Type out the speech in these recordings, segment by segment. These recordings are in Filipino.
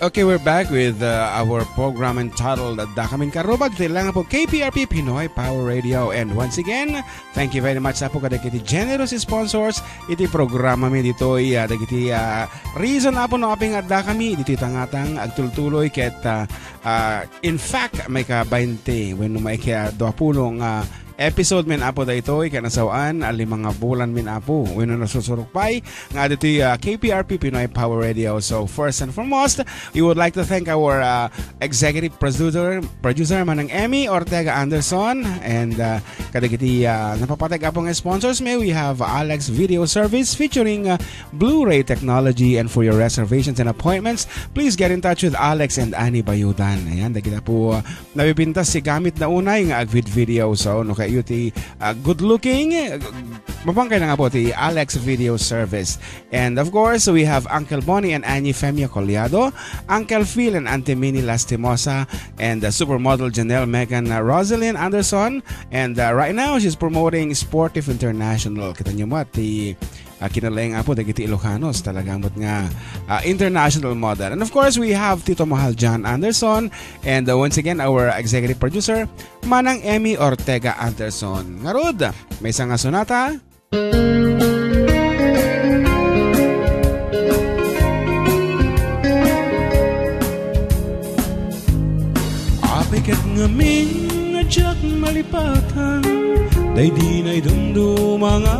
Okay, we're back with our program entitled Dakamin Karubad. Lang po KPRP Pinoy Power Radio. And once again, thank you very much sa po kada kiti generous sponsors. Iti programa mi dito dagiti reason na po no aping adda kami dito tangatang agtultuloy ket in fact may ka 20 when may ka 20 episode min apo da ito kanasawaan ali mga bulan min apo when nasusurukpay nga dito KPRP Pinoy Power Radio. So first and foremost, we would like to thank our executive producer manang Emmy Ortega Anderson and kadagiti napapatag apong sponsors may we have Alex Video Service featuring Blu-ray technology, and for your reservations and appointments please get in touch with Alex and Annie Bayudan. Ayan dagita po nabipintas si gamit na unay nga agvid video. So no kayo ti good looking mapangkay na nga po ti Alex Video Service. And of course we have Uncle Bonnie and Annie Femia Collado, Uncle Phil and Auntie Minnie Lastimosa, and supermodel Janelle Megan Rosalind Anderson. And right now she's promoting Sportive International. Kita nyo mo ti kinalayang apo dagiti Ilocanos talagang nga international model. And of course we have Tito Mahal John Anderson, and once again our executive producer manang Emmy Ortega Anderson. Ngarod may isang sonata. Apikat ngamin nadyak malipatan day di na'y dundo mga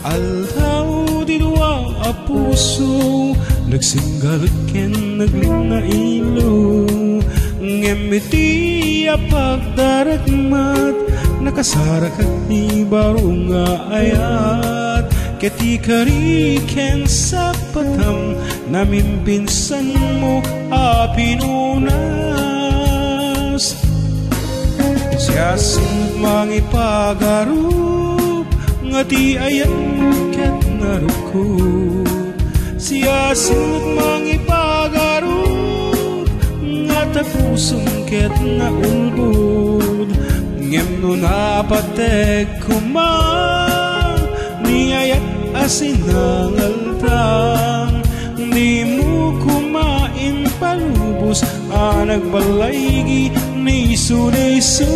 aldaw di dua a puso nagsinggalat ken naglina ilo ngemiti a pagdarakmat nakasarakat ni baro nga ayat keti kariken sa patam namin pinsan mo a pinunas siya mangipagarup ngati ayat ket narukup siya mangipagarup ngata pusong ket naulbud ngem no napatek kumang ni ayat asinangaltang di mo kumain palubos nagbalaygi ni suriso.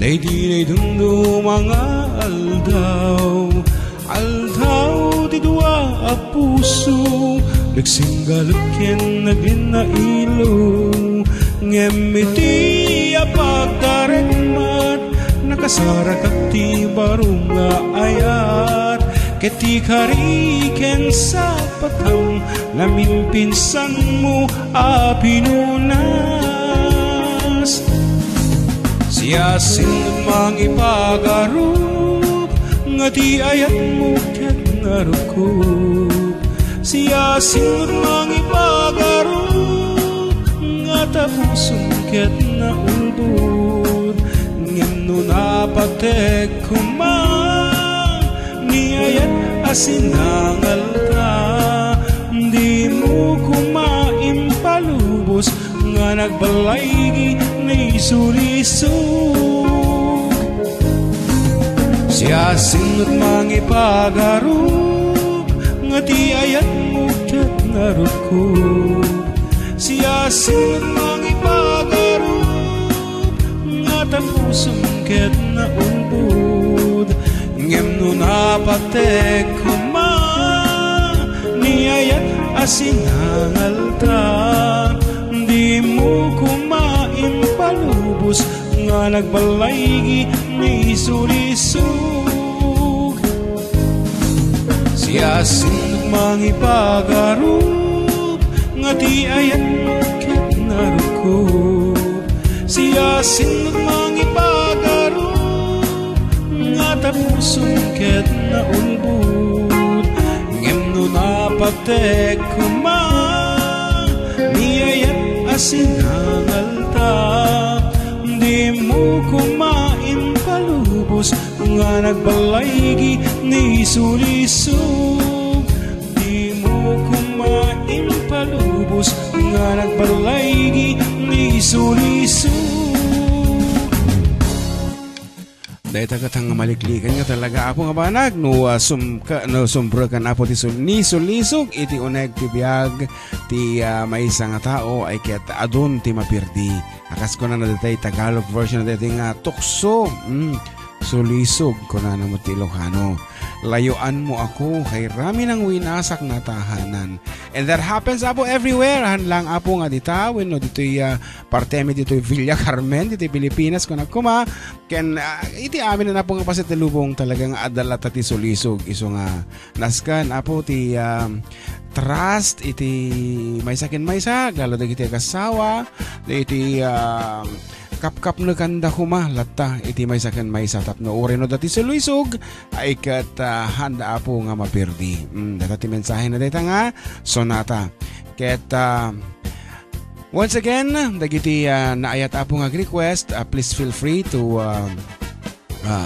Day di na'y dundo mga aldaw di dua a puso nagsinggalat ken naglina ilo ngemiti a pagdarekmat nakasarakat ti baro nga ayat keti kariken sa patang namin pinsan mo a pinunas siya mangipagarup ngati ayat mo ket narukup siya mangipagarup ngata pusong ket naulbud ngem napatek kumang ni ayat asinangalta di mo kumain palubos nga nagbalaygi ni surisog siya mangipagarup ngati ayat mo ket narukup siya mangipagarup ngata pusong ket naulbud ngem no napatek kumang ni ayat asinangalta di mo kumain palubos nga nagbalaygi ni surisog siya mangipagarup ngati ayat mo ket narukup siya mangipagarup tapusong ket na ulbud ngem no napatek kuma niyayat asinangalta di mo kumain palubos nga nagbalaygi ni sulisog di mo kumain palubos nga nagbalaygi ni sulisog. Dahil tagatang maliklikan nga talaga apo nga banag no sumbra kan apo ni sulisog iti uneg ti biag ti may nga tao ay ket adun ti mapirdi akas ko na nadatay Tagalog version na dati nga tukso sulisog ko na mo ti Ilocano layuan mo ako kay rami ng winasak na tahanan. And that happens apo everywhere. Hanlang apo nga dita when no dito'y partemi dito'y Villa Carmen dito'y Pilipinas kung nagkuma ken iti amin na po nga pasitilubong talagang adala ti sulisog iso nga naskan apo ti trust iti may sakin may sa galo dagiti kasawa iti kap no kanda kuma latta iti may sakan may satap no ore no dati sulisog ay kat handa apo nga mapirdi dati mensahe na dita nga sonata ket once again dagiti naayat apo nga request please feel free to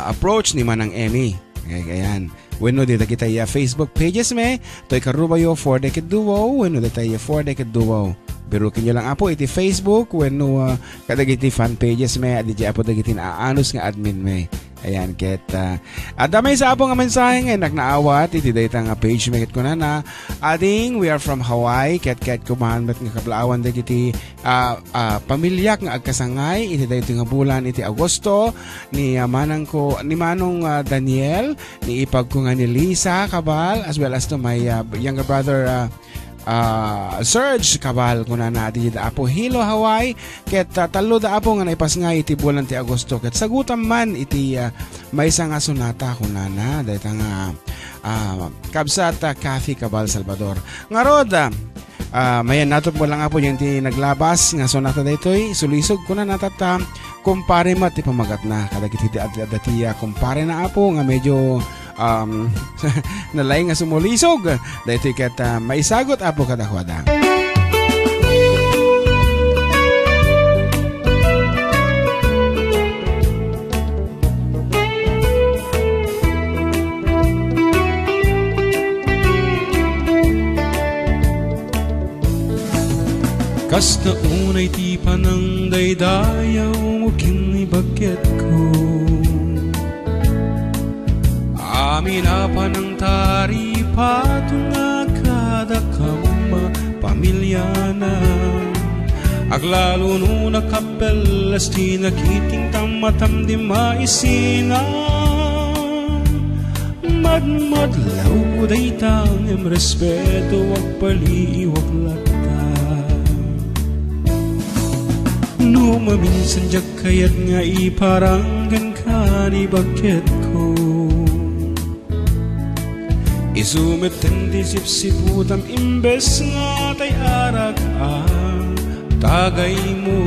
approach ni Manang Emmy ayan. Wenno dita kita Facebook pages me toy Karubayo 4 Decade Duo wenno dita 4 Decade Duo birukin nyo lang apo iti Facebook wenno kadagiti fan pages me aditi apo dagiti aanos nga admin me ayan ket adamay sa apo nga mensahe nga nagnaawat iti dayta nga page me ket kunana ading we are from Hawaii ket kumahan met nga kablaawan dagiti pamilya nga agkasangay iti dayto nga bulan iti Agosto ni Manong Daniel ni ipag ko nga ni Lisa Cabal as well as to my younger brother Serge Cabal kuna na di apo Hilo Hawaii ket talo da apo nga naipas nga iti bulan ti Agosto ket sagutam man iti may nga sonata kuna na dayta nga kabsat Kathy Cabal Salvador nga rod mayan nato po lang apo yung ti naglabas nga sonata daytoy sulisog kuna natata kumpare mat ti pamagat na kadagiti dati kumpare na apo nga medyo nalay nga sumulisog dahil kat may sagot apo kadakwada. Kasta unay ti panang daydayaw mo kinibagket ko amin apa ng tari patong kada kama pamilya na aglalo no nakapelas ti nakiting tamatam di maisina madlaw ko daytang respeto wag paliwag lata no maminsan jak kayat nga iparanggan ka ni bakit ko isumeten di sipsiputam imbes nga tay arak tagay mo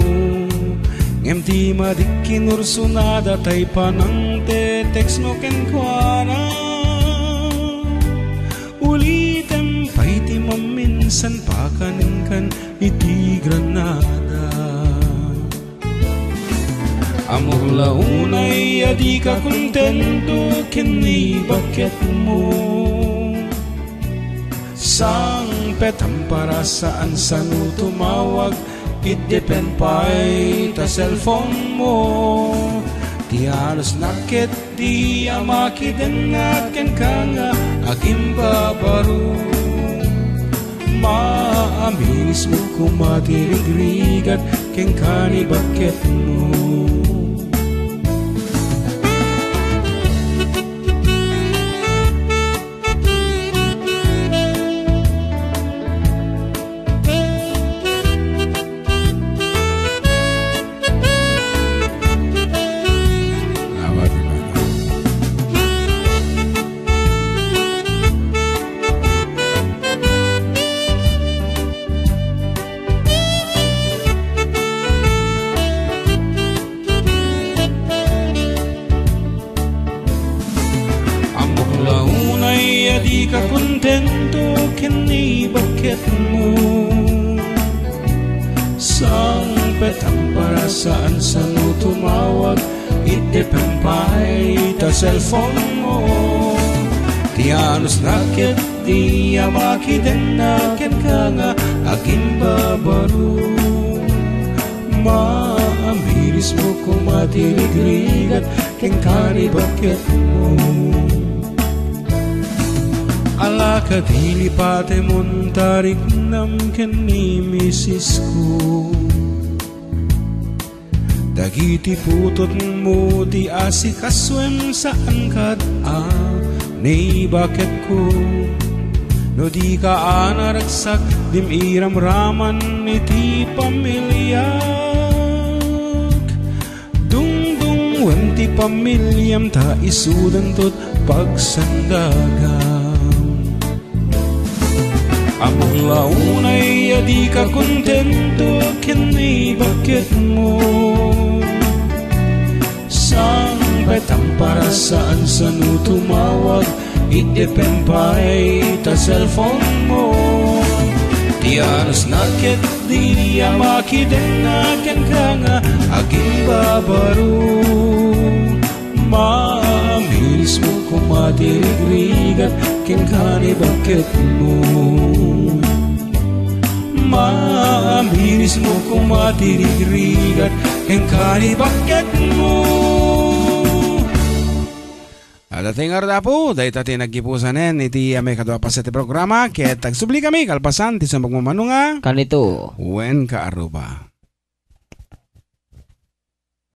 ngem di madikin ursunada tay panang tetex mo kenkwana ulitem pay ti maminsan pakaningkan iti Granada amor launay adi ka kontento kini bakit mo sang petam para saan sanu tumawag it depend pay ta cellphone mo ti halos nakit di amakiden naken kanga aking babaru maamis mo kumatirigrigat ken kani bakit mo bakit mo sang petang para saan sanu tumawag itipempay ta cellphone mo tianos nakit di amakiden nakin ka nga akin babaro maamiris mo kung matirigrigat ken kani bakit mo ala ka dili pate montarik nam ken ni misis ko dagiti putot mo di asikaswem saan kad ni bakit ko no di ka anaragsak dim iram-raman iti pamilyak dung wenti pamilyam ta isudan tot pagsandagam among launay di ka kontento kini bakit mo sang betang para saan sanu tumawag itipempay ta cellphone mo tianos nakit di amakiden naken ka nga aking babaro maamiris mo kung matirigrigat ken kani bakit mo maamiris mo kung matirigrigat ken kani bakit mo dating arda po, dahil tati nagkipusanen iti may kadwa pa sa iti programa, kaya tagsubli kami kalpasan ti sa magmamanunga kanito wen ka aruba.